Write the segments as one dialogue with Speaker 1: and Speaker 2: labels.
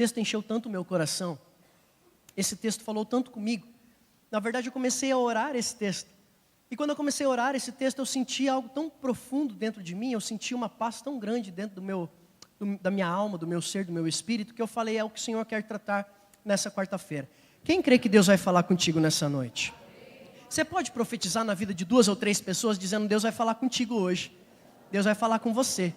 Speaker 1: texto encheu tanto o meu coração, esse texto falou tanto comigo. Na verdade, eu comecei a orar esse texto. E quando eu comecei a orar esse texto, eu senti algo tão profundo dentro de mim, eu senti uma paz tão grande dentro da minha alma, do meu ser, do meu espírito, que eu falei, é o que o Senhor quer tratar nessa quarta-feira. Quem crê que Deus vai falar contigo nessa noite? Você pode profetizar na vida de 2 ou 3 pessoas, dizendo, Deus vai falar contigo hoje. Deus vai falar com você.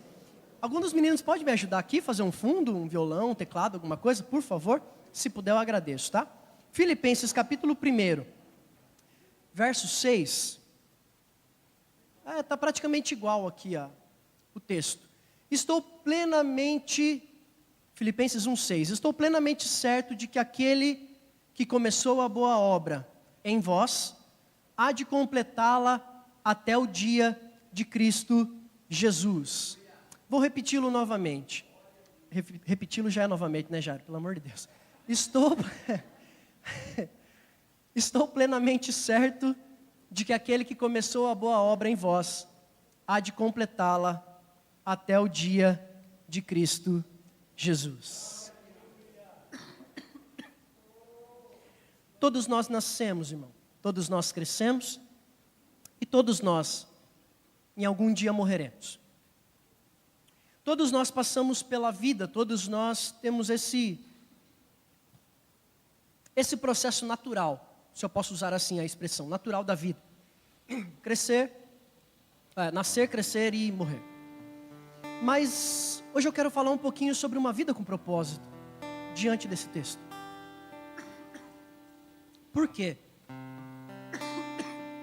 Speaker 1: Algum dos meninos pode me ajudar aqui, fazer um fundo, um violão, um teclado, alguma coisa, por favor? Se puder, eu agradeço, tá? Filipenses capítulo 1, verso 6. Está praticamente igual aqui o texto. Filipenses 1,6. Estou plenamente certo de que aquele que começou a boa obra em vós, há de completá-la até o dia de Cristo Jesus. Vou repeti-lo novamente. Repeti-lo já é novamente, né, Jairo? Pelo amor de Deus. Estou plenamente certo de que aquele que começou a boa obra em vós, há de completá-la até o dia de Cristo Jesus. Todos nós nascemos, irmão. Todos nós crescemos. E todos nós, em algum dia, morreremos. Todos nós passamos pela vida, todos nós temos esse processo natural, se eu posso usar assim a expressão, natural da vida. Nascer, crescer e morrer. Mas hoje eu quero falar um pouquinho sobre uma vida com propósito, diante desse texto. Por quê?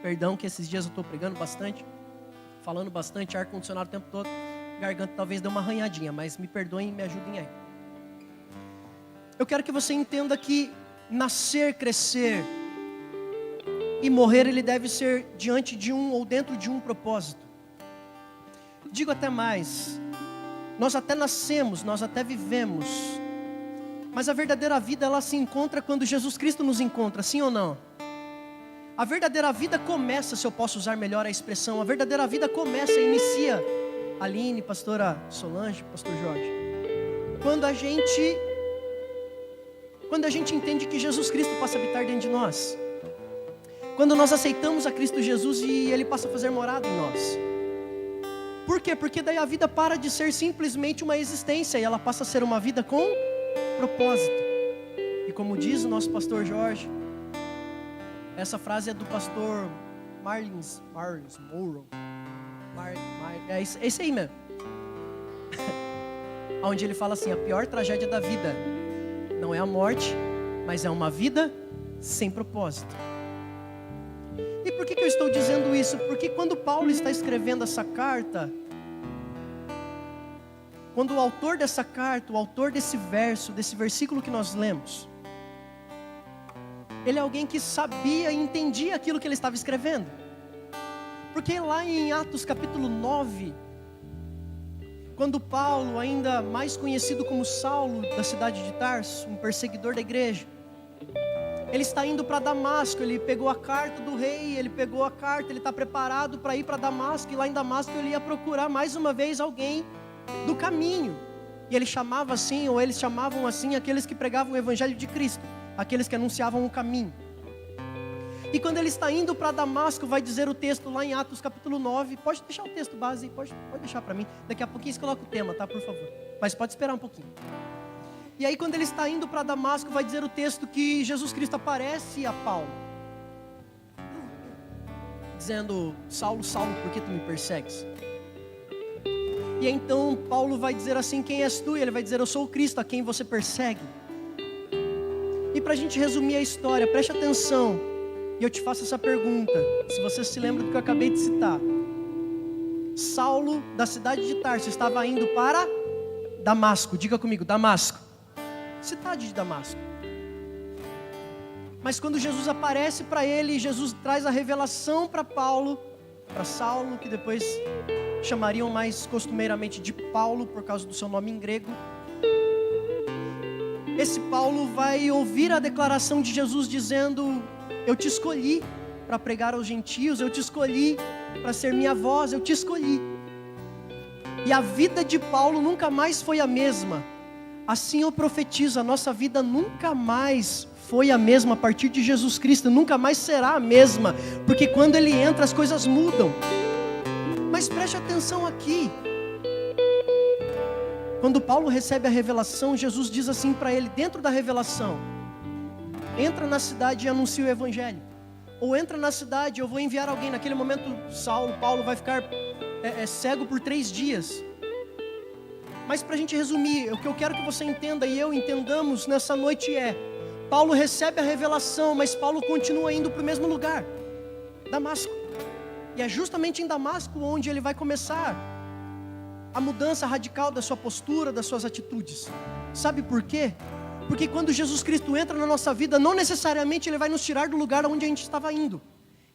Speaker 1: Perdão que esses dias eu estou pregando bastante, falando bastante, ar-condicionado o tempo todo. Garganta talvez deu uma arranhadinha, mas me perdoem e me ajudem aí. Eu quero que você entenda que nascer, crescer e morrer, ele deve ser diante de um ou dentro de um propósito. Digo até mais, nós até nascemos, nós até vivemos, mas a verdadeira vida ela se encontra quando Jesus Cristo nos encontra, sim ou não? A verdadeira vida começa, se eu posso usar melhor a expressão, a verdadeira vida começa, inicia. Aline, pastora Solange, pastor Jorge. Quando a gente entende que Jesus Cristo passa a habitar dentro de nós. Quando nós aceitamos a Cristo Jesus e Ele passa a fazer morada em nós. Por quê? Porque daí a vida para de ser simplesmente uma existência e ela passa a ser uma vida com propósito. E como diz o nosso pastor Jorge, essa frase é do pastor Marlins Mouro. É isso aí mesmo. Onde ele fala assim, a pior tragédia da vida não é a morte, mas é uma vida sem propósito. E por que eu estou dizendo isso? Porque quando Paulo está escrevendo essa carta, quando o autor dessa carta, o autor desse verso, desse versículo que nós lemos, ele é alguém que sabia e entendia aquilo que ele estava escrevendo. Porque lá em Atos capítulo 9, quando Paulo, ainda mais conhecido como Saulo, da cidade de Tarso, um perseguidor da igreja, ele está indo para Damasco, ele pegou a carta do rei, ele está preparado para ir para Damasco, e lá em Damasco ele ia procurar mais uma vez alguém do caminho, e ele chamava assim, ou eles chamavam assim, aqueles que pregavam o evangelho de Cristo, aqueles que anunciavam o caminho. E quando ele está indo para Damasco, vai dizer o texto lá em Atos capítulo 9, pode deixar o texto base, pode deixar para mim, daqui a pouquinho você coloca o tema, tá, por favor, mas pode esperar um pouquinho. E aí quando ele está indo para Damasco, vai dizer o texto que Jesus Cristo aparece a Paulo, dizendo, Saulo, Saulo, por que tu me persegues? E então Paulo vai dizer assim, quem és tu? E ele vai dizer, eu sou o Cristo a quem você persegue. E para a gente resumir a história, preste atenção, e eu te faço essa pergunta, se você se lembra do que eu acabei de citar. Saulo, da cidade de Tarso, estava indo para Damasco, diga comigo, Damasco, cidade de Damasco. Mas quando Jesus aparece para ele, Jesus traz a revelação para Paulo, para Saulo, que depois chamariam mais costumeiramente de Paulo, por causa do seu nome em grego. Esse Paulo vai ouvir a declaração de Jesus dizendo, eu te escolhi para pregar aos gentios, eu te escolhi para ser minha voz, eu te escolhi. E a vida de Paulo nunca mais foi a mesma. Assim eu profetizo, a nossa vida nunca mais foi a mesma a partir de Jesus Cristo, nunca mais será a mesma, porque quando Ele entra as coisas mudam. Mas preste atenção aqui, quando Paulo recebe a revelação, Jesus diz assim para ele, dentro da revelação: entra na cidade e anuncia o Evangelho, ou entra na cidade, eu vou enviar alguém. Naquele momento Paulo vai ficar cego por 3 dias. Mas para a gente resumir, o que eu quero que você entenda e eu entendamos nessa noite Paulo recebe a revelação, mas Paulo continua indo para o mesmo lugar, Damasco. E é justamente em Damasco onde ele vai começar a mudança radical da sua postura, das suas atitudes. Sabe por quê? Porque quando Jesus Cristo entra na nossa vida, não necessariamente Ele vai nos tirar do lugar onde a gente estava indo.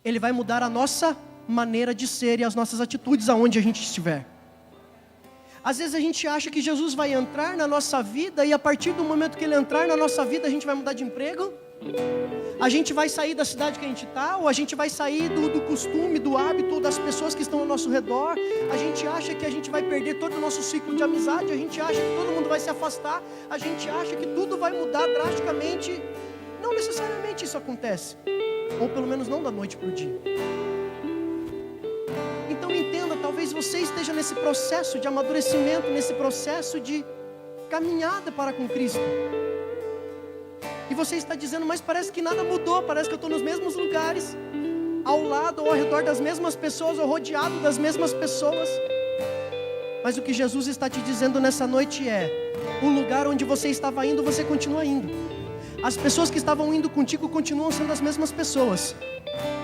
Speaker 1: Ele vai mudar a nossa maneira de ser e as nossas atitudes aonde a gente estiver. Às vezes a gente acha que Jesus vai entrar na nossa vida e a partir do momento que Ele entrar na nossa vida, a gente vai mudar de emprego, a gente vai sair da cidade que a gente está, ou a gente vai sair do costume, do hábito das pessoas que estão ao nosso redor. A gente acha que a gente vai perder todo o nosso ciclo de amizade, a gente acha que todo mundo vai se afastar, a gente acha que tudo vai mudar drasticamente. Não necessariamente isso acontece, ou pelo menos não da noite para o dia. Então entenda, talvez você esteja nesse processo de amadurecimento, nesse processo de caminhada para com Cristo. E você está dizendo, mas parece que nada mudou, parece que eu estou nos mesmos lugares, ao lado ou ao redor das mesmas pessoas, ou rodeado das mesmas pessoas. Mas o que Jesus está te dizendo nessa noite o lugar onde você estava indo, você continua indo. As pessoas que estavam indo contigo continuam sendo as mesmas pessoas,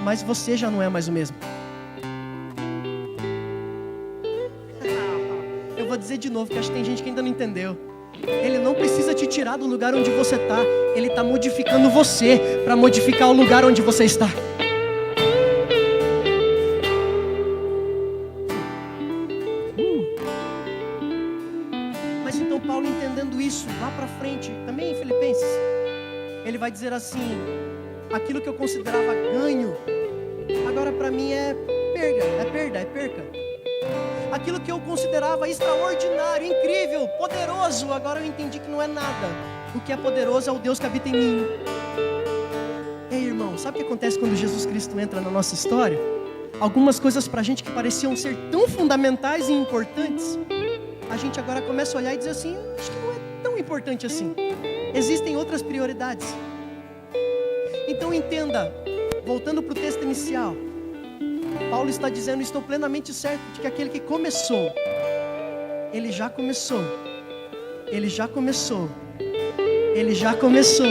Speaker 1: mas você já não é mais o mesmo. Eu vou dizer de novo, porque acho que tem gente que ainda não entendeu. Ele não precisa te tirar do lugar onde você está. Ele está modificando você para modificar o lugar onde você está. Mas então Paulo, entendendo isso, lá para frente, também em Filipenses, ele vai dizer assim: aquilo que eu considerava ganho, agora para mim é perca. Aquilo que eu considerava extraordinário, incrível, poderoso, agora eu entendi que não é nada. O que é poderoso é o Deus que habita em mim. Ei, irmão, sabe o que acontece quando Jesus Cristo entra na nossa história? Algumas coisas pra gente que pareciam ser tão fundamentais e importantes, a gente agora começa a olhar e dizer assim, acho que não é tão importante assim. Existem outras prioridades. Então entenda, voltando para o texto inicial, Paulo está dizendo, estou plenamente certo de que aquele que começou, ele já começou. Ele já começou. Ele já começou.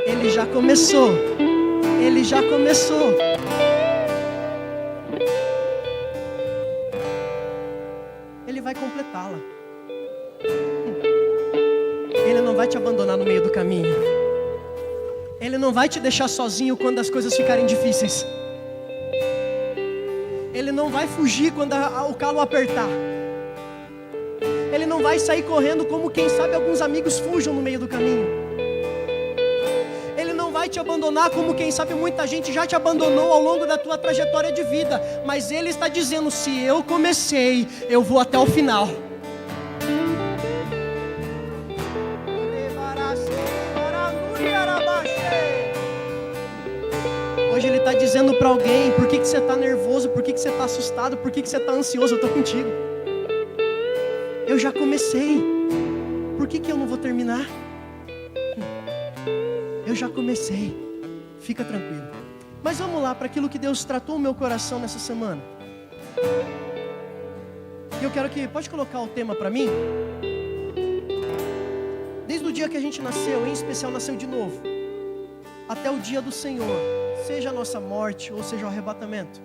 Speaker 1: Ele já começou. Ele já começou. Ele vai completá-la. Ele não vai te abandonar no meio do caminho. Ele não vai te deixar sozinho quando as coisas ficarem difíceis. Ele não vai fugir quando o calo apertar. Ele não vai sair correndo como quem sabe alguns amigos fujam no meio do caminho. Ele não vai te abandonar como quem sabe muita gente já te abandonou ao longo da tua trajetória de vida. Mas Ele está dizendo, se eu comecei, eu vou até o final. Hoje Ele está dizendo para alguém, por que você está nervoso, por que você está assustado, por que você está ansioso, eu estou contigo. Eu já comecei, por que eu não vou terminar? Eu já comecei, fica tranquilo. Mas vamos lá para aquilo que Deus tratou o meu coração nessa semana. E eu quero que, pode colocar o tema para mim? Desde o dia que a gente nasceu, em especial nasceu de novo, até o dia do Senhor, seja a nossa morte ou seja o arrebatamento,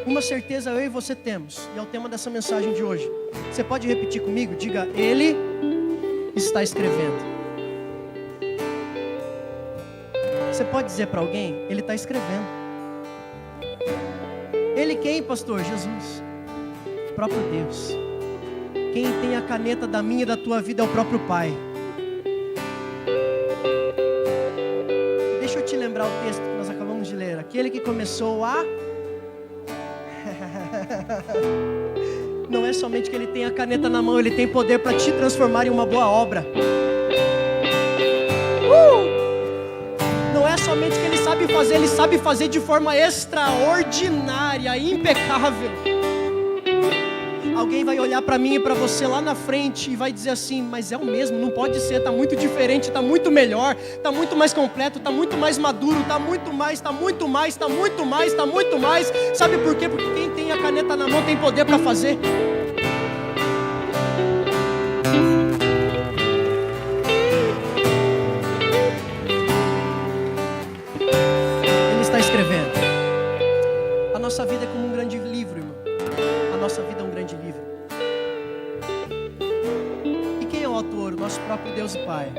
Speaker 1: uma certeza eu e você temos, e é o tema dessa mensagem de hoje. Você pode repetir comigo? Diga, Ele está escrevendo. Você pode dizer para alguém, Ele está escrevendo. Ele quem, pastor? Jesus, o próprio Deus. Quem tem a caneta da minha e da tua vida é o próprio Pai. Deixa eu te lembrar o texto que nós acabamos de ler. Aquele que começou a... Não é somente que Ele tem a caneta na mão, Ele tem poder para te transformar em uma boa obra. Não é somente que Ele sabe fazer de forma extraordinária, impecável. Alguém vai olhar para mim e para você lá na frente e vai dizer assim, mas é o mesmo, não pode ser, está muito diferente, está muito melhor, está muito mais completo, está muito mais maduro, está muito mais. Sabe por quê? Porque quem tem a caneta na mão tem poder para fazer. Ele está escrevendo. A nossa vida é como um grande livro, irmão. A nossa vida é um grande livro. E quem é o autor? O nosso próprio Deus e Pai.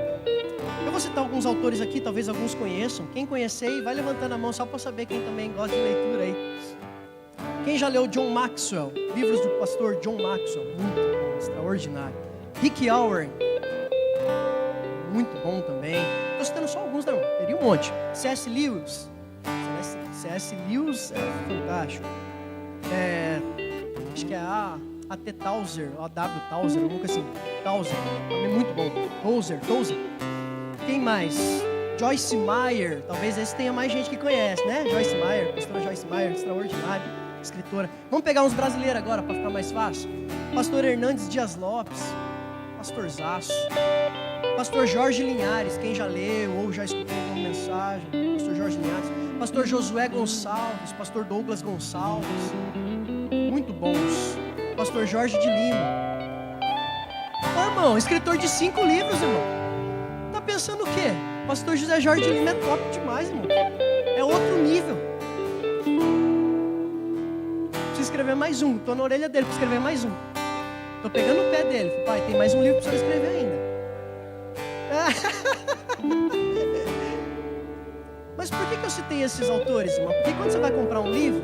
Speaker 1: Eu vou citar alguns autores aqui, talvez alguns conheçam. Quem conhecer, vai levantando a mão só para saber quem também gosta de leitura aí. Quem já leu John Maxwell? Livros do pastor John Maxwell. Muito bom, extraordinário. Rick Warren. Muito bom também. Estou citando só alguns, não. Teria um monte. C.S. Lewis. C.S. Lewis é fantástico. Acho que é A.T. Tozer, ou A.W. Tozer, alguma coisa assim. Tozer, também muito bom. Tozer. Quem mais? Joyce Meyer, talvez esse tenha mais gente que conhece, né? Joyce Meyer, pastora Joyce Meyer, extraordinária, escritora. Vamos pegar uns brasileiros agora, para ficar mais fácil. Pastor Hernandes Dias Lopes, Pastor Zaço, Pastor Jorge Linhares, quem já leu ou já escutou alguma mensagem, Pastor Jorge Linhares, Pastor Josué Gonçalves, Pastor Douglas Gonçalves, muito bons. Pastor Jorge de Lima. Irmão, escritor de 5 livros, irmão. Tá pensando o quê? Pastor José Jorge de Lima é top demais, irmão. É outro nível. Preciso escrever mais um. Tô na orelha dele para escrever mais um. Tô pegando o pé dele. Pai, tem mais um livro para você escrever ainda. Mas por que eu citei esses autores, irmão? Porque quando você vai comprar um livro,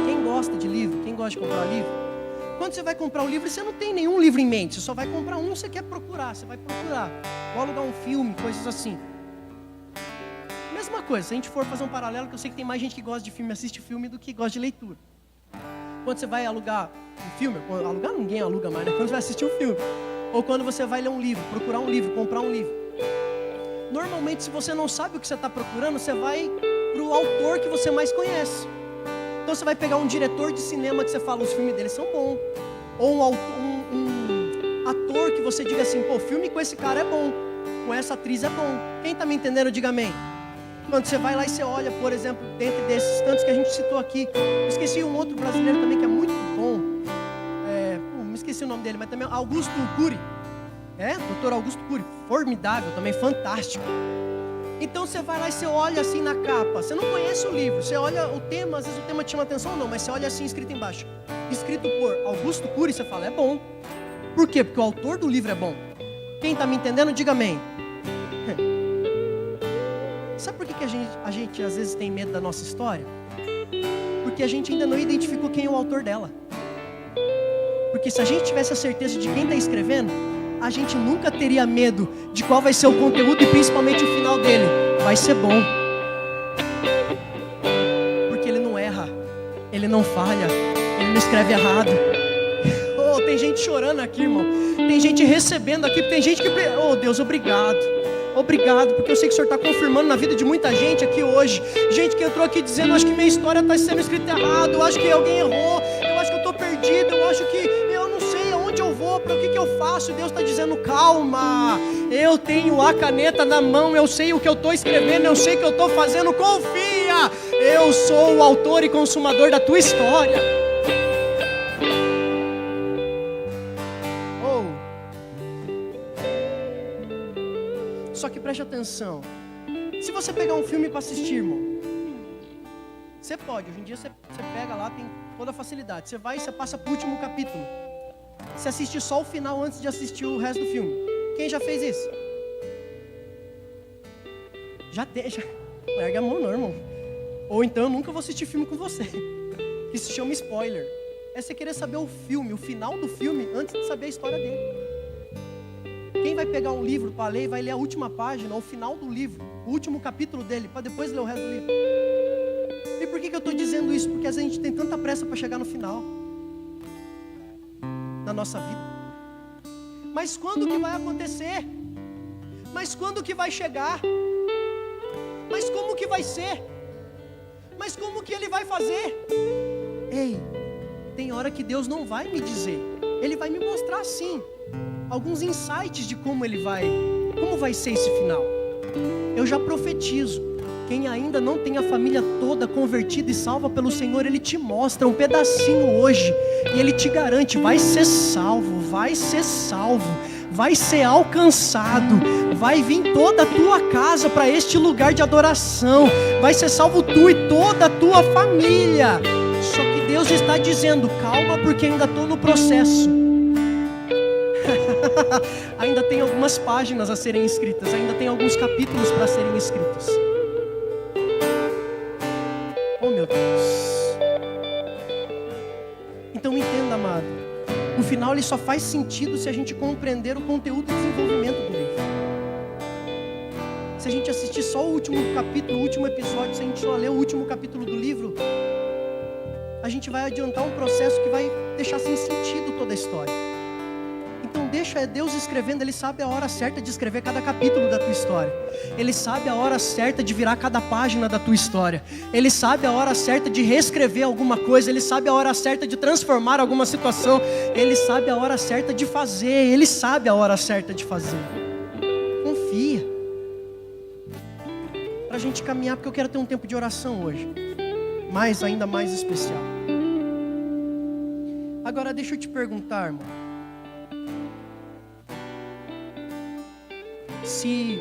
Speaker 1: quem gosta de livro, quem gosta de comprar livro, quando você vai comprar um livro, você não tem nenhum livro em mente. Você só vai comprar um, você quer procurar. Você vai procurar. Vou alugar um filme, coisas assim. Mesma coisa, se a gente for fazer um paralelo, que eu sei que tem mais gente que gosta de filme, assiste filme, do que gosta de leitura. Quando você vai alugar um filme, alugar ninguém aluga mais, né? Quando você vai assistir um filme. Ou quando você vai ler um livro, procurar um livro, comprar um livro. Normalmente, se você não sabe o que você está procurando, você vai para o autor que você mais conhece. Então você vai pegar um diretor de cinema que você fala, os filmes dele são bons. Ou um ator que você diga assim, pô, o filme com esse cara é bom, com essa atriz é bom. Quem está me entendendo, diga amém. Quando você vai lá e você olha, por exemplo, dentro desses tantos que a gente citou aqui, eu esqueci um outro brasileiro também que é muito bom. Me esqueci o nome dele, mas também Augusto Cury. Doutor Augusto Cury, formidável também, fantástico. Então você vai lá e você olha assim na capa, você não conhece o livro, você olha o tema, às vezes o tema te chama atenção ou não, mas você olha assim escrito embaixo, escrito por Augusto Cury, você fala, é bom. Por quê? Porque o autor do livro é bom. Quem está me entendendo, diga amém. Sabe por que a gente às vezes tem medo da nossa história? Porque a gente ainda não identificou quem é o autor dela. Porque se a gente tivesse a certeza de quem está escrevendo, a gente nunca teria medo de qual vai ser o conteúdo e principalmente o final dele. Vai ser bom. Porque ele não erra, ele não falha, ele não escreve errado. Oh, tem gente chorando aqui, irmão. Tem gente recebendo aqui, tem gente que... Oh, Deus, obrigado. Obrigado, porque eu sei que o Senhor está confirmando na vida de muita gente aqui hoje. Gente que entrou aqui dizendo, acho que minha história está sendo escrita errado, eu acho que alguém errou, eu acho que eu estou perdido, eu acho que eu não sei aonde eu vou, para o que eu faço. Deus está dizendo, calma, eu tenho a caneta na mão, eu sei o que eu estou escrevendo, eu sei o que eu estou fazendo, confia, eu sou o autor e consumador da tua história. Só que preste atenção, se você pegar um filme para assistir, irmão, você pode, hoje em dia você pega lá, tem toda a facilidade, você vai e você passa para o último capítulo, você assiste só o final antes de assistir o resto do filme. Quem já fez isso? Já larga a mão não, irmão. Ou então eu nunca vou assistir filme com você, que se chama spoiler. É você querer saber o filme, o final do filme, antes de saber a história dele. Quem vai pegar um livro para ler e vai ler a última página, o final do livro, o último capítulo dele, para depois ler o resto do livro? E por que eu estou dizendo isso? Porque às vezes a gente tem tanta pressa para chegar no final. na nossa vida. Mas quando que vai acontecer? Mas quando que vai chegar? Mas como que vai ser? Mas como que Ele vai fazer? Ei, tem hora que Deus não vai me dizer. Ele vai me mostrar sim alguns insights de como vai ser esse final. Eu já profetizo. Quem ainda não tem a família toda convertida e salva pelo Senhor, Ele te mostra um pedacinho hoje. E Ele te garante, vai ser salvo, vai ser salvo, vai ser alcançado. Vai vir toda a tua casa para este lugar de adoração. Vai ser salvo tu e toda a tua família. Só que Deus está dizendo, calma, porque ainda estou no processo. Ainda tem algumas páginas a serem escritas, ainda tem alguns capítulos para serem escritos. Oh meu Deus. Então entenda, amado, o final ele só faz sentido se a gente compreender o conteúdo e desenvolvimento do livro. Se a gente assistir só o último capítulo, o último episódio, se a gente só ler o último capítulo do livro, a gente vai adiantar um processo que vai deixar sem sentido toda a história. Então deixa Deus escrevendo, Ele sabe a hora certa de escrever cada capítulo da tua história. Ele sabe a hora certa de virar cada página da tua história. Ele sabe a hora certa de reescrever alguma coisa. Ele sabe a hora certa de transformar alguma situação. Ele sabe a hora certa de fazer. Ele sabe a hora certa de fazer. Confia. Para a gente caminhar, porque eu quero ter um tempo de oração hoje. Ainda mais especial. Agora deixa eu te perguntar, irmão. Se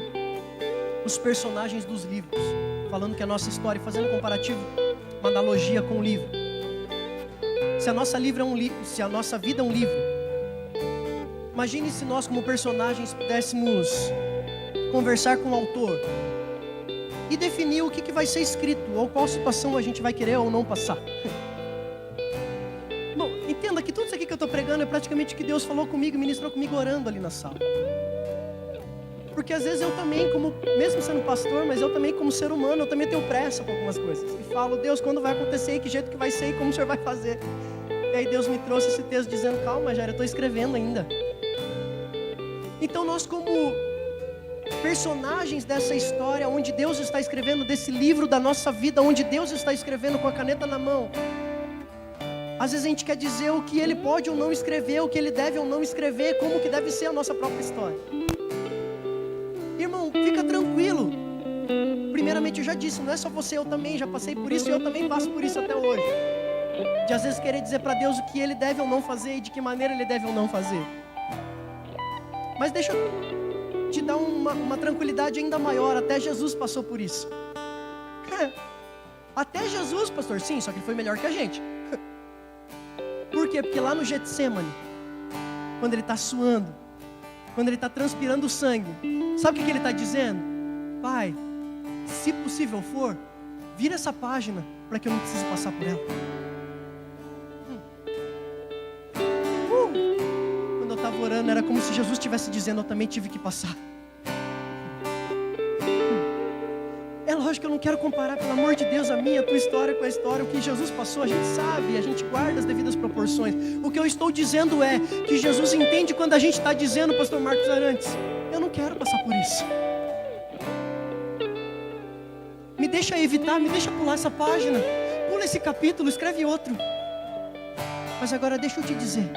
Speaker 1: os personagens dos livros, falando que a nossa história, fazendo um comparativo, uma analogia com o livro, se a nossa vida é um livro, imagine se nós como personagens pudéssemos conversar com o autor e definir o que vai ser escrito, ou qual situação a gente vai querer ou não passar. Bom, entenda que tudo isso aqui que eu estou pregando é praticamente o que Deus falou comigo, ministrou comigo orando ali na sala. Porque às vezes eu também, mesmo sendo pastor, mas eu também como ser humano, eu também tenho pressa com algumas coisas. E falo, Deus, quando vai acontecer, e que jeito que vai ser, e como o Senhor vai fazer. E aí Deus me trouxe esse texto dizendo, calma, Jair, eu estou escrevendo ainda. Então nós como personagens dessa história, onde Deus está escrevendo, desse livro da nossa vida, onde Deus está escrevendo com a caneta na mão. Às vezes a gente quer dizer o que Ele pode ou não escrever, o que Ele deve ou não escrever, como que deve ser a nossa própria história. Irmão, fica tranquilo. Primeiramente eu já disse, não é só você, eu também já passei por isso e eu também passo por isso até hoje. De às vezes querer dizer para Deus o que Ele deve ou não fazer e de que maneira Ele deve ou não fazer. Mas deixa eu te dar uma tranquilidade ainda maior, até Jesus passou por isso. Até Jesus, pastor, sim, só que Ele foi melhor que a gente. Por quê? Porque lá no Getsemane, quando Ele está suando, quando Ele está transpirando sangue, sabe o que Ele está dizendo? Pai, se possível for, vira essa página para que eu não precise passar por ela. Quando eu estava orando, era como se Jesus estivesse dizendo, eu também tive que passar. É lógico que eu não quero comparar, pelo amor de Deus, a minha, a tua história com a história. O que Jesus passou, a gente sabe, a gente guarda as devidas proporções. O que eu estou dizendo é que Jesus entende quando a gente está dizendo, pastor Marcos Arantes, eu não quero passar por isso. Me deixa evitar, me deixa pular essa página. Pula esse capítulo, escreve outro. Mas agora deixa eu te dizer,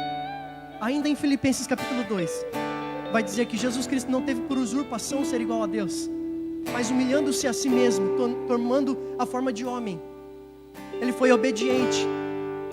Speaker 1: ainda em Filipenses capítulo 2, vai dizer que Jesus Cristo não teve por usurpação ser igual a Deus, mas humilhando-se a si mesmo, tomando a forma de homem. Ele foi obediente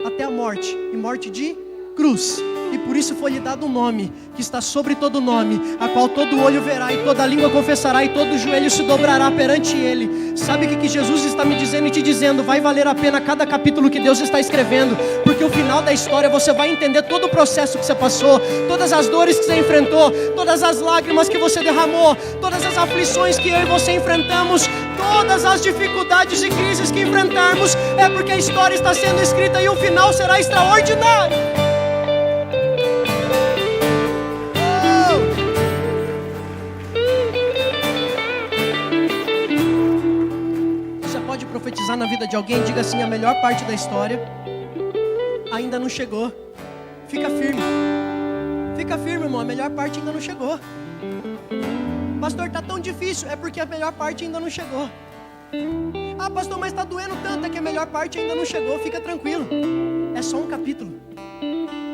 Speaker 1: até a morte, e morte de cruz. E por isso foi lhe dado um nome, que está sobre todo nome, a qual todo olho verá, e toda língua confessará, e todo joelho se dobrará perante Ele. Sabe o que Jesus está me dizendo e te dizendo? Vai valer a pena cada capítulo que Deus está escrevendo, porque o final da história você vai entender todo o processo que você passou, todas as dores que você enfrentou, todas as lágrimas que você derramou, todas as aflições que eu e você enfrentamos, todas as dificuldades e crises que enfrentarmos, é porque a história está sendo escrita e o final será extraordinário. Profetizar na vida de alguém, diga assim, a melhor parte da história ainda não chegou. Fica firme. Fica firme, irmão, a melhor parte ainda não chegou. Pastor, tá tão difícil, é porque a melhor parte ainda não chegou. Ah, pastor, mas tá doendo tanto, é que a melhor parte ainda não chegou, fica tranquilo. É só um capítulo.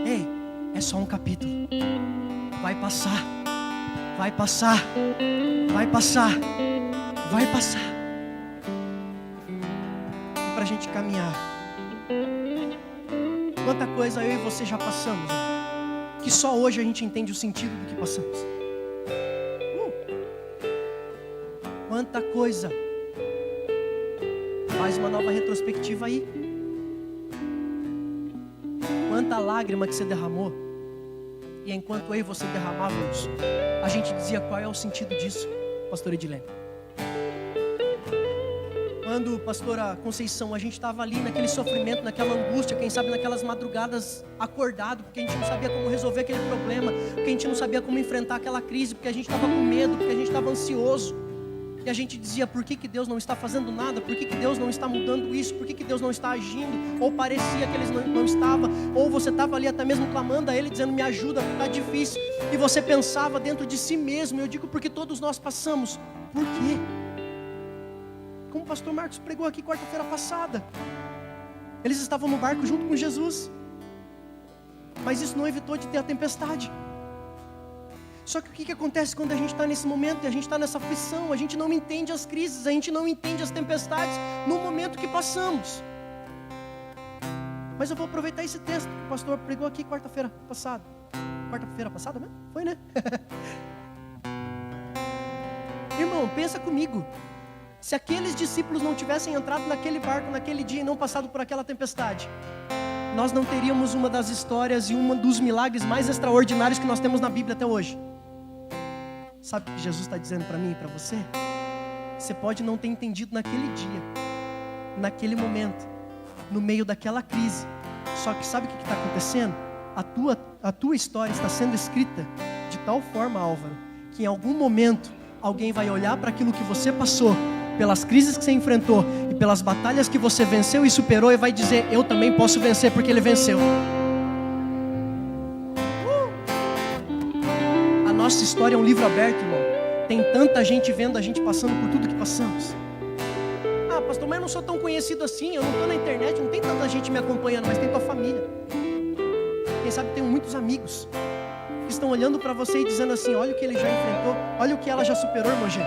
Speaker 1: Ei, é só um capítulo. Vai passar, vai passar, vai passar, vai passar. E pra gente caminhar, quanta coisa eu e você já passamos, que só hoje a gente entende o sentido do que passamos. Quanta coisa. Faz uma nova retrospectiva aí. Quanta lágrima que você derramou. E enquanto eu e você derramávamos, a gente dizia qual é o sentido disso, pastor Edilene. Quando, pastora Conceição, a gente estava ali naquele sofrimento, naquela angústia, quem sabe naquelas madrugadas acordado, porque a gente não sabia como resolver aquele problema, porque a gente não sabia como enfrentar aquela crise, porque a gente estava com medo, porque a gente estava ansioso. E a gente dizia, por que Deus não está fazendo nada? Por que Deus não está mudando isso? Por que Deus não está agindo? Ou parecia que Ele não estava, ou você estava ali até mesmo clamando a Ele, dizendo, me ajuda, está difícil. E você pensava dentro de si mesmo, eu digo porque todos nós passamos. Por quê? Como o pastor Marcos pregou aqui quarta-feira passada. Eles estavam no barco junto com Jesus. Mas isso não evitou de ter a tempestade. Só que o que acontece quando a gente está nesse momento e a gente está nessa aflição? A gente não entende as crises, a gente não entende as tempestades no momento que passamos. Mas eu vou aproveitar esse texto que o pastor pregou aqui quarta-feira passada. Quarta-feira passada, né? Foi, né? Irmão, pensa comigo. Se aqueles discípulos não tivessem entrado naquele barco naquele dia e não passado por aquela tempestade, nós não teríamos uma das histórias e um dos milagres mais extraordinários que nós temos na Bíblia até hoje. Sabe o que Jesus está dizendo para mim e para você? Você pode não ter entendido naquele dia, naquele momento, no meio daquela crise. Só que sabe o que está acontecendo? A tua história está sendo escrita de tal forma, Álvaro, que em algum momento alguém vai olhar para aquilo que você passou, pelas crises que você enfrentou e pelas batalhas que você venceu e superou, e vai dizer, eu também posso vencer porque ele venceu. A nossa história é um livro aberto, irmão. Tem tanta gente vendo a gente passando por tudo que passamos. Ah, pastor, mas eu não sou tão conhecido assim, eu não estou na internet, não tem tanta gente me acompanhando, mas tem tua família. Quem sabe tem muitos amigos que estão olhando para você e dizendo assim, olha o que ele já enfrentou, olha o que ela já superou, irmão Gê.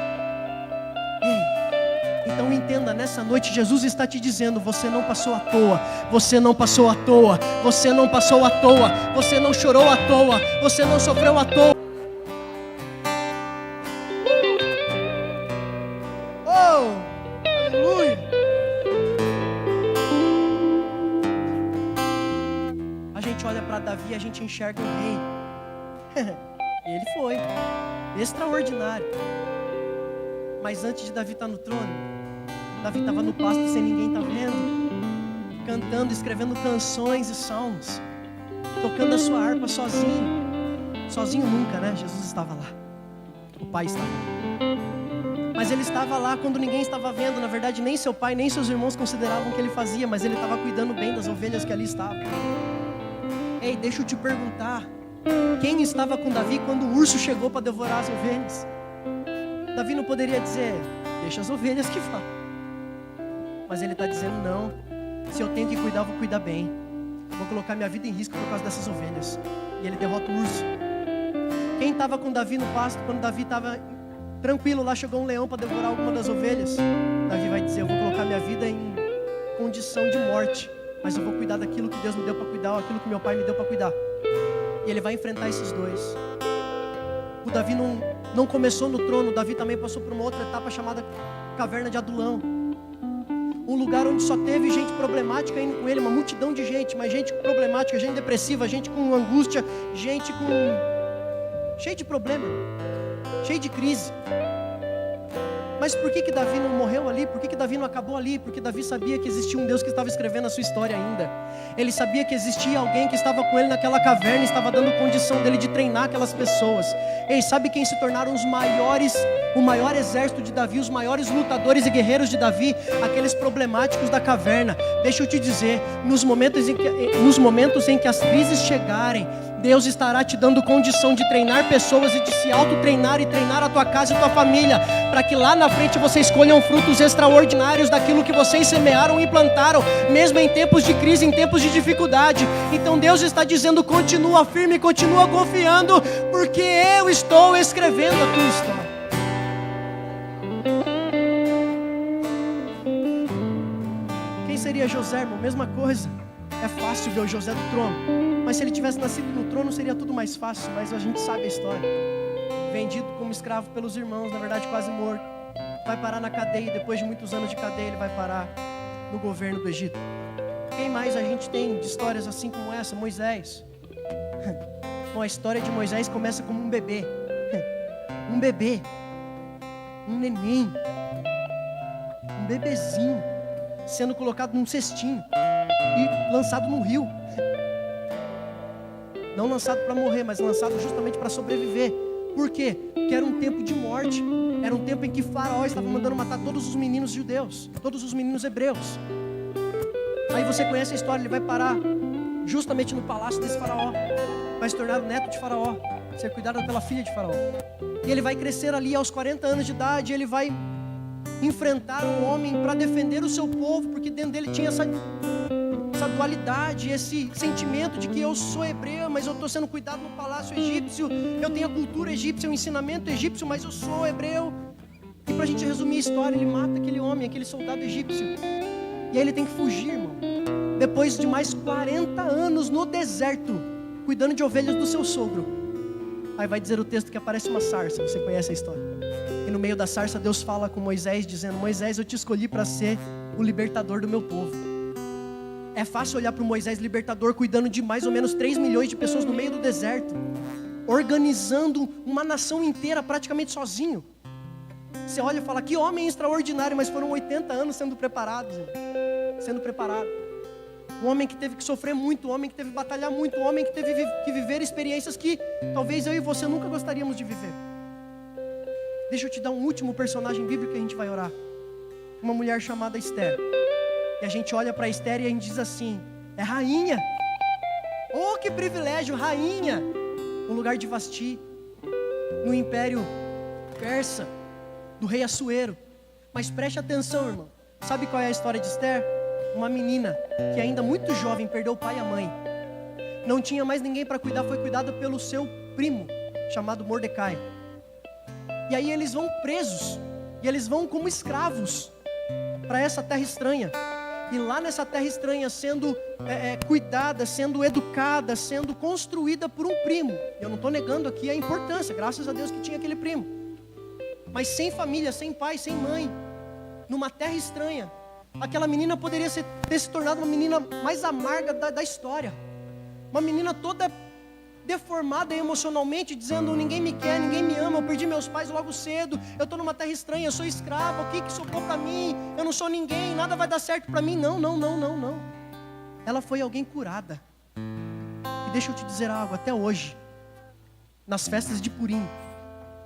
Speaker 1: Então entenda, nessa noite Jesus está te dizendo, você não passou à toa, você não passou à toa, você não passou à toa, você não chorou à toa, você não sofreu à toa. Oh, aleluia. A gente olha para Davi e a gente enxerga um rei. Ele foi extraordinário. Mas antes de Davi estar no trono, Davi estava no pasto sem ninguém estar vendo, cantando, escrevendo canções e salmos, tocando a sua harpa sozinho. Sozinho nunca, né? Jesus estava lá, o Pai estava lá. Mas ele estava lá quando ninguém estava vendo. Na verdade, nem seu pai, nem seus irmãos consideravam o que ele fazia, mas ele estava cuidando bem das ovelhas que ali estavam. Ei, deixa eu te perguntar, quem estava com Davi quando o urso chegou para devorar as ovelhas? Davi não poderia dizer, deixa as ovelhas que vá. Mas ele está dizendo, não, se eu tenho que cuidar, eu vou cuidar bem. Vou colocar minha vida em risco por causa dessas ovelhas. E ele derrota o urso. Quem estava com Davi no pasto, quando Davi estava tranquilo, lá chegou um leão para devorar alguma das ovelhas. Davi vai dizer, eu vou colocar minha vida em condição de morte, mas eu vou cuidar daquilo que Deus me deu para cuidar, ou aquilo que meu pai me deu para cuidar. E ele vai enfrentar esses dois. O Davi não começou no trono, o Davi também passou por uma outra etapa chamada Caverna de Adulão. Um lugar onde só teve gente problemática indo com ele, uma multidão de gente, mas gente problemática, gente depressiva, gente com angústia, gente cheio de problema, cheio de crise. Mas por que Davi não morreu ali? Por que Davi não acabou ali? Porque Davi sabia que existia um Deus que estava escrevendo a sua história ainda. Ele sabia que existia alguém que estava com ele naquela caverna, estava dando condição dele de treinar aquelas pessoas. Ei, sabe quem se tornaram os maiores, o maior exército de Davi, os maiores lutadores e guerreiros de Davi? Aqueles problemáticos da caverna. Deixa eu te dizer, nos momentos em que as crises chegarem, Deus estará te dando condição de treinar pessoas e de se autotreinar e treinar a tua casa e a tua família, para que lá na frente vocês colham frutos extraordinários daquilo que vocês semearam e plantaram, mesmo em tempos de crise, em tempos de dificuldade. Então Deus está dizendo: continua firme, continua confiando, porque eu estou escrevendo a tua história. Quem seria José, irmão? Mesma coisa. É fácil ver o José do trono, mas se ele tivesse nascido no trono seria tudo mais fácil. Mas a gente sabe a história. Vendido como escravo pelos irmãos, na verdade quase morto, vai parar na cadeia, e depois de muitos anos de cadeia ele vai parar no governo do Egito. Quem mais a gente tem de histórias assim como essa? Moisés. Bom, a história de Moisés começa como um bebê. Um bebê, um neném, um bebezinho, sendo colocado num cestinho e lançado no rio. Não lançado para morrer, mas lançado justamente para sobreviver. Por quê? Porque era um tempo de morte. Era um tempo em que Faraó estava mandando matar todos os meninos judeus, todos os meninos hebreus. Aí você conhece a história, ele vai parar justamente no palácio desse Faraó. Vai se tornar o neto de Faraó, ser cuidado pela filha de Faraó. E ele vai crescer ali aos 40 anos de idade, ele vai enfrentar um homem para defender o seu povo, porque dentro dele tinha essa dualidade, esse sentimento de que eu sou hebreu, mas eu estou sendo cuidado no palácio egípcio, eu tenho a cultura egípcia, o ensinamento egípcio, mas eu sou hebreu. E para a gente resumir a história, ele mata aquele homem, aquele soldado egípcio, e aí ele tem que fugir, irmão, depois de mais 40 anos no deserto, cuidando de ovelhas do seu sogro. Aí vai dizer o texto que aparece uma sarça, você conhece a história, e no meio da sarça Deus fala com Moisés, dizendo: Moisés, eu te escolhi para ser o libertador do meu povo. É fácil olhar para o Moisés libertador, cuidando de mais ou menos 3 milhões de pessoas no meio do deserto, organizando uma nação inteira praticamente sozinho. Você olha e fala: que homem extraordinário, mas foram 80 anos sendo preparado. Um homem que teve que sofrer muito, um homem que teve que batalhar muito, um homem que teve que viver experiências que talvez eu e você nunca gostaríamos de viver. Deixa eu te dar um último personagem bíblico que a gente vai orar. Uma mulher chamada Esther. E a gente olha para Esther e a gente diz assim: é rainha. Oh, que privilégio, rainha. No lugar de Vasti, no império persa, do rei Assuero. Mas preste atenção, irmão. Sabe qual é a história de Esther? Uma menina que ainda muito jovem perdeu o pai e a mãe. Não tinha mais ninguém para cuidar, foi cuidada pelo seu primo, chamado Mordecai. E aí eles vão presos, e eles vão como escravos para essa terra estranha. E lá nessa terra estranha, sendo cuidada, sendo educada, sendo construída por um primo. Eu não estou negando aqui a importância, graças a Deus que tinha aquele primo. Mas sem família, sem pai, sem mãe, numa terra estranha, aquela menina poderia ter se tornado uma menina mais amarga da história. Uma menina toda deformada emocionalmente, dizendo: ninguém me quer, ninguém me ama, eu perdi meus pais logo cedo, eu estou numa terra estranha, eu sou escrava, o que sobrou para mim? Eu não sou ninguém, nada vai dar certo para mim. Não. Ela foi alguém curada. E deixa eu te dizer algo, até hoje, nas festas de Purim,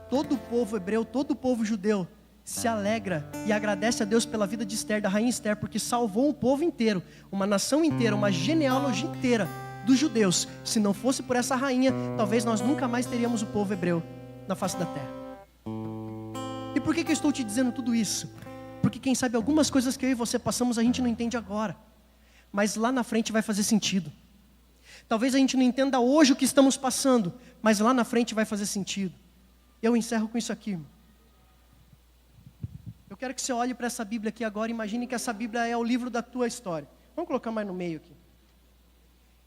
Speaker 1: todo o povo hebreu, todo o povo judeu se alegra e agradece a Deus pela vida de Esther, da rainha Esther, porque salvou um povo inteiro, uma nação inteira, uma genealogia inteira dos judeus. Se não fosse por essa rainha, talvez nós nunca mais teríamos o povo hebreu na face da terra. E por que eu estou te dizendo tudo isso? Porque quem sabe algumas coisas que eu e você passamos a gente não entende agora, mas lá na frente vai fazer sentido. Talvez a gente não entenda hoje o que estamos passando, mas lá na frente vai fazer sentido. Eu encerro com isso aqui, irmão. Eu quero que você olhe para essa Bíblia aqui agora, imagine que essa Bíblia é o livro da tua história. Vamos colocar mais no meio aqui.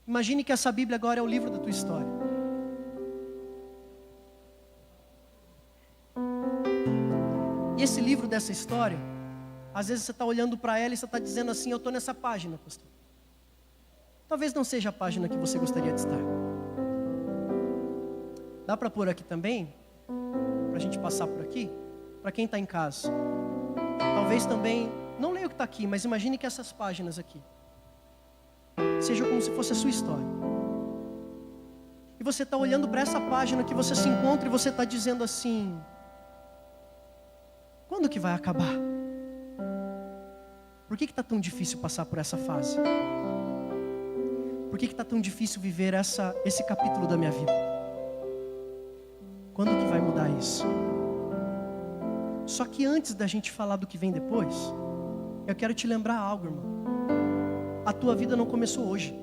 Speaker 1: Imagine que essa Bíblia agora é o livro da tua história. E esse livro dessa história, às vezes você está olhando para ela e você está dizendo assim: eu estou nessa página, pastor. Talvez não seja a página que você gostaria de estar. Dá para pôr aqui também, para a gente passar por aqui, para quem está em casa. Talvez também, não leia o que está aqui, mas imagine que essas páginas aqui seja como se fosse a sua história. E você está olhando para essa página que você se encontra e você está dizendo assim: quando que vai acabar? Por que está tão difícil passar por essa fase? Por que está tão difícil viver esse capítulo da minha vida? Quando que vai mudar isso? Só que antes da gente falar do que vem depois, eu quero te lembrar algo, irmão. A tua vida não começou hoje.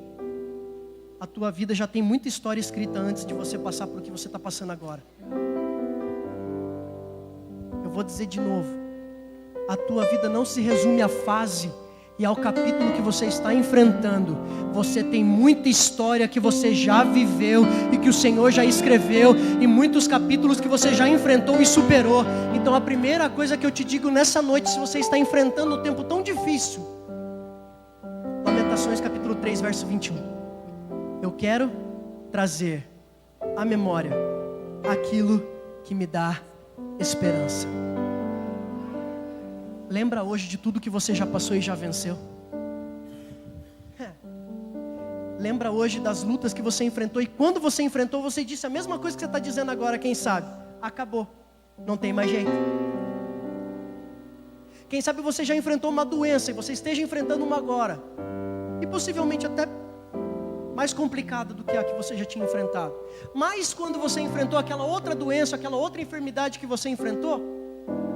Speaker 1: A tua vida já tem muita história escrita antes de você passar por o que você está passando agora. Eu vou dizer de novo. A tua vida não se resume à fase e ao capítulo que você está enfrentando. Você tem muita história que você já viveu e que o Senhor já escreveu, e muitos capítulos que você já enfrentou e superou. Então a primeira coisa que eu te digo nessa noite, se você está enfrentando um tempo tão difícil, Lamentações capítulo 3, verso 21. Eu quero trazer à memória aquilo que me dá esperança. Lembra hoje de tudo que você já passou e já venceu? Lembra hoje das lutas que você enfrentou, e quando você enfrentou, você disse a mesma coisa que você está dizendo agora, quem sabe? Acabou, não tem mais jeito. Quem sabe você já enfrentou uma doença e você esteja enfrentando uma agora, e possivelmente até mais complicada do que a que você já tinha enfrentado. Mas quando você enfrentou aquela outra doença, aquela outra enfermidade que você enfrentou,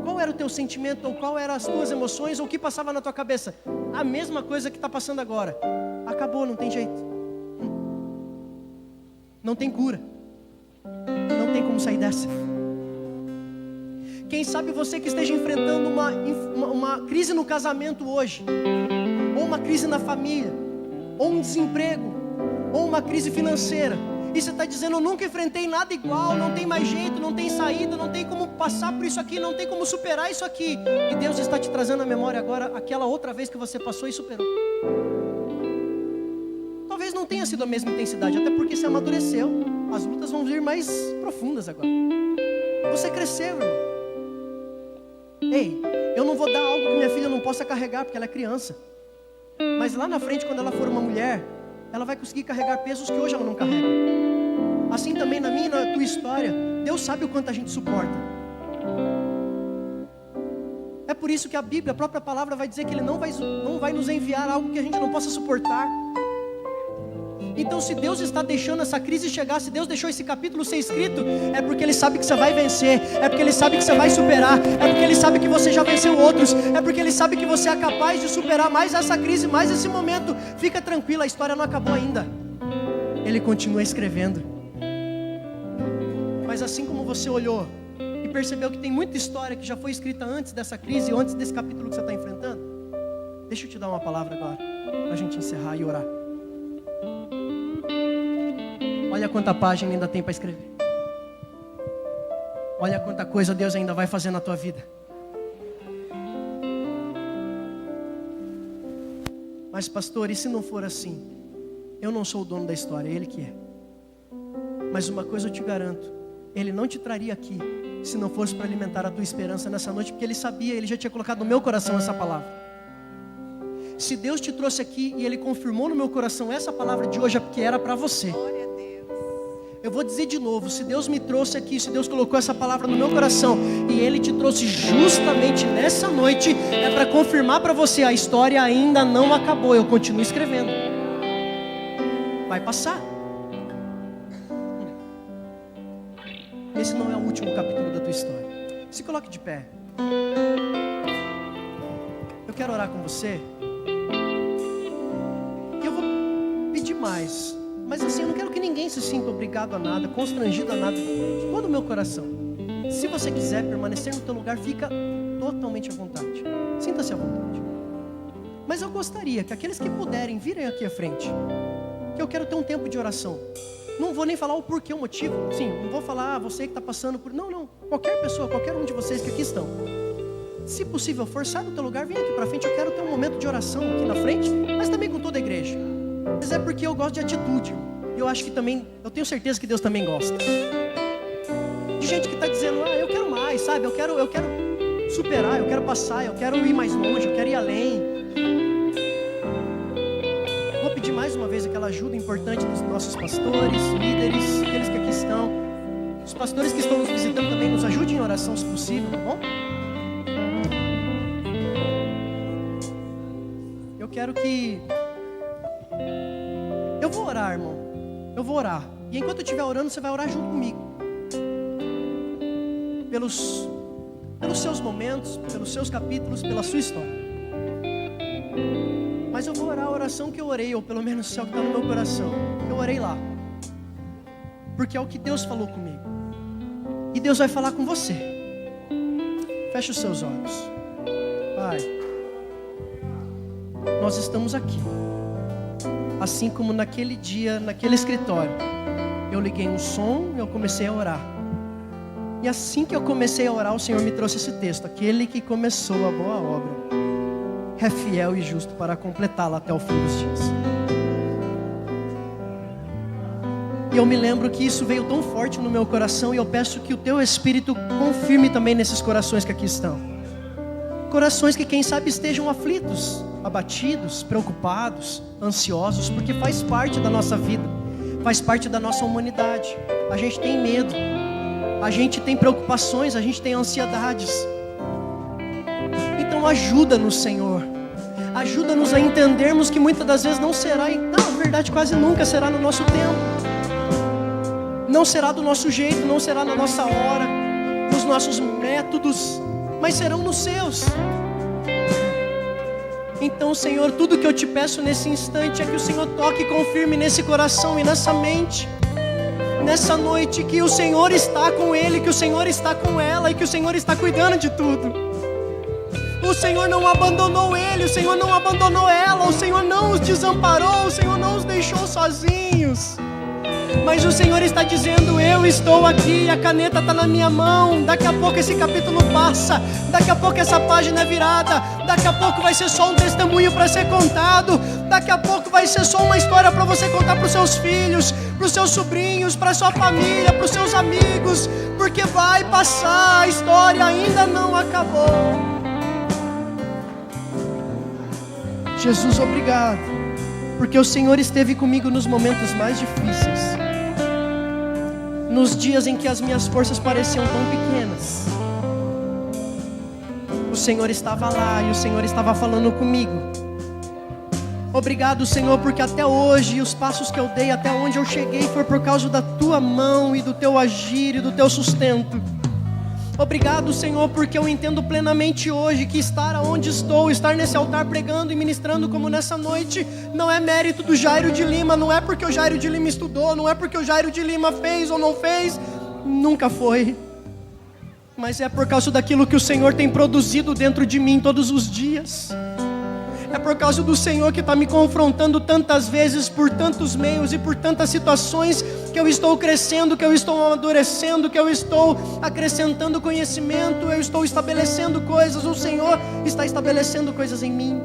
Speaker 1: qual era o teu sentimento, ou qual eram as tuas emoções, ou o que passava na tua cabeça? A mesma coisa que está passando agora. Acabou, não tem jeito. Não tem cura. Não tem como sair dessa. Quem sabe você que esteja enfrentando uma crise no casamento hoje, ou uma crise na família, ou um desemprego, ou uma crise financeira, e você está dizendo: eu nunca enfrentei nada igual, não tem mais jeito, não tem saída, não tem como passar por isso aqui, não tem como superar isso aqui. E Deus está te trazendo à memória agora aquela outra vez que você passou e superou. Talvez não tenha sido a mesma intensidade, até porque você amadureceu. As lutas vão vir mais profundas agora. Você cresceu, irmão. Ei, eu não vou dar algo que minha filha não possa carregar, porque ela é criança. Mas lá na frente, quando ela for uma mulher, ela vai conseguir carregar pesos que hoje ela não carrega. Assim também na minha e na tua história, Deus sabe o quanto a gente suporta. É por isso que a Bíblia, a própria palavra, vai dizer que Ele não vai nos enviar algo que a gente não possa suportar. Então, se Deus está deixando essa crise chegar, se Deus deixou esse capítulo ser escrito, é porque Ele sabe que você vai vencer, é porque Ele sabe que você vai superar, é porque Ele sabe que você já venceu outros, é porque Ele sabe que você é capaz de superar mais essa crise, mais esse momento. Fica tranquilo, a história não acabou ainda. Ele continua escrevendo. Mas assim como você olhou e percebeu que tem muita história que já foi escrita antes dessa crise, ou antes desse capítulo que você está enfrentando, deixa eu te dar uma palavra agora, para a gente encerrar e orar. Olha quanta página ainda tem para escrever. Olha quanta coisa Deus ainda vai fazer na tua vida. Mas pastor, e se não for assim? Eu não sou o dono da história, Ele que é. Mas uma coisa eu te garanto, Ele não te traria aqui se não fosse para alimentar a tua esperança nessa noite, porque Ele sabia, Ele já tinha colocado no meu coração essa palavra. Se Deus te trouxe aqui e Ele confirmou no meu coração essa palavra de hoje, é porque era para você. Eu vou dizer de novo, se Deus me trouxe aqui, se Deus colocou essa palavra no meu coração e Ele te trouxe justamente nessa noite, é para confirmar para você: a história ainda não acabou, eu continuo escrevendo. Vai passar. Esse não é o último capítulo da tua história. Se coloque de pé. Eu quero orar com você. E eu vou pedir mais. Mas assim, eu não quero que ninguém se sinta obrigado a nada, constrangido a nada. De todo o meu coração. Se você quiser permanecer no teu lugar, fica totalmente à vontade. Sinta-se à vontade. Mas eu gostaria que aqueles que puderem virem aqui à frente, que eu quero ter um tempo de oração. Não vou nem falar o porquê, o motivo. Sim, não vou falar, você que está passando por... Não. Qualquer pessoa, qualquer um de vocês que aqui estão. Se possível for, sai do teu lugar, vem aqui para frente. Eu quero ter um momento de oração aqui na frente, mas também com toda a igreja. Mas é porque eu gosto de atitude. Eu acho que também, eu tenho certeza que Deus também gosta. De gente que está dizendo: eu quero mais, sabe? Eu quero superar, eu quero passar, eu quero ir mais longe, eu quero ir além. Vou pedir mais uma vez aquela ajuda importante dos nossos pastores, líderes, aqueles que aqui estão. Os pastores que estão nos visitando também nos ajudem em oração, se possível, tá bom? Eu quero que... vou orar, irmão. Eu vou orar. E enquanto eu estiver orando, você vai orar junto comigo. Pelos seus momentos, pelos seus capítulos, pela sua história. Mas eu vou orar a oração que eu orei, ou pelo menos é o que está no meu coração. Eu orei lá. Porque é o que Deus falou comigo. E Deus vai falar com você. Feche os seus olhos. Pai, nós estamos aqui. Assim como naquele dia, naquele escritório, eu liguei um som e eu comecei a orar. E assim que eu comecei a orar, o Senhor me trouxe esse texto: aquele que começou a boa obra é fiel e justo para completá-la até o fim dos dias. E eu me lembro que isso veio tão forte no meu coração, e eu peço que o Teu Espírito confirme também nesses corações que aqui estão. Corações que quem sabe estejam aflitos, abatidos, preocupados, ansiosos, porque faz parte da nossa vida, faz parte da nossa humanidade. A gente tem medo, a gente tem preocupações, a gente tem ansiedades. Então ajuda-nos, Senhor. Ajuda-nos a entendermos que muitas das vezes não será, na verdade quase nunca será no nosso tempo. Não será do nosso jeito, não será na nossa hora, nos nossos métodos, mas serão nos seus. Então, Senhor, tudo que eu te peço nesse instante é que o Senhor toque e confirme nesse coração e nessa mente, nessa noite, que o Senhor está com ele, que o Senhor está com ela e que o Senhor está cuidando de tudo. O Senhor não abandonou ele, o Senhor não abandonou ela, o Senhor não os desamparou, o Senhor não os deixou sozinhos. Mas o Senhor está dizendo: eu estou aqui, a caneta está na minha mão. Daqui a pouco esse capítulo passa, daqui a pouco essa página é virada, daqui a pouco vai ser só um testemunho para ser contado, daqui a pouco vai ser só uma história para você contar para os seus filhos, para os seus sobrinhos, para a sua família, para os seus amigos, porque vai passar, a história ainda não acabou. Jesus, obrigado, porque o Senhor esteve comigo nos momentos mais difíceis, nos dias em que as minhas forças pareciam tão pequenas. O Senhor estava lá e o Senhor estava falando comigo. Obrigado, Senhor, porque até hoje os passos que eu dei, até onde eu cheguei, foi por causa da Tua mão e do Teu agir e do Teu sustento. Obrigado, Senhor, porque eu entendo plenamente hoje que estar onde estou, estar nesse altar pregando e ministrando como nessa noite, não é mérito do Jairo de Lima, não é porque o Jairo de Lima estudou, não é porque o Jairo de Lima fez ou não fez, nunca foi, mas é por causa daquilo que o Senhor tem produzido dentro de mim todos os dias. É por causa do Senhor que está me confrontando tantas vezes, por tantos meios e por tantas situações, que eu estou crescendo, que eu estou amadurecendo, que eu estou acrescentando conhecimento, eu estou estabelecendo coisas, o Senhor está estabelecendo coisas em mim.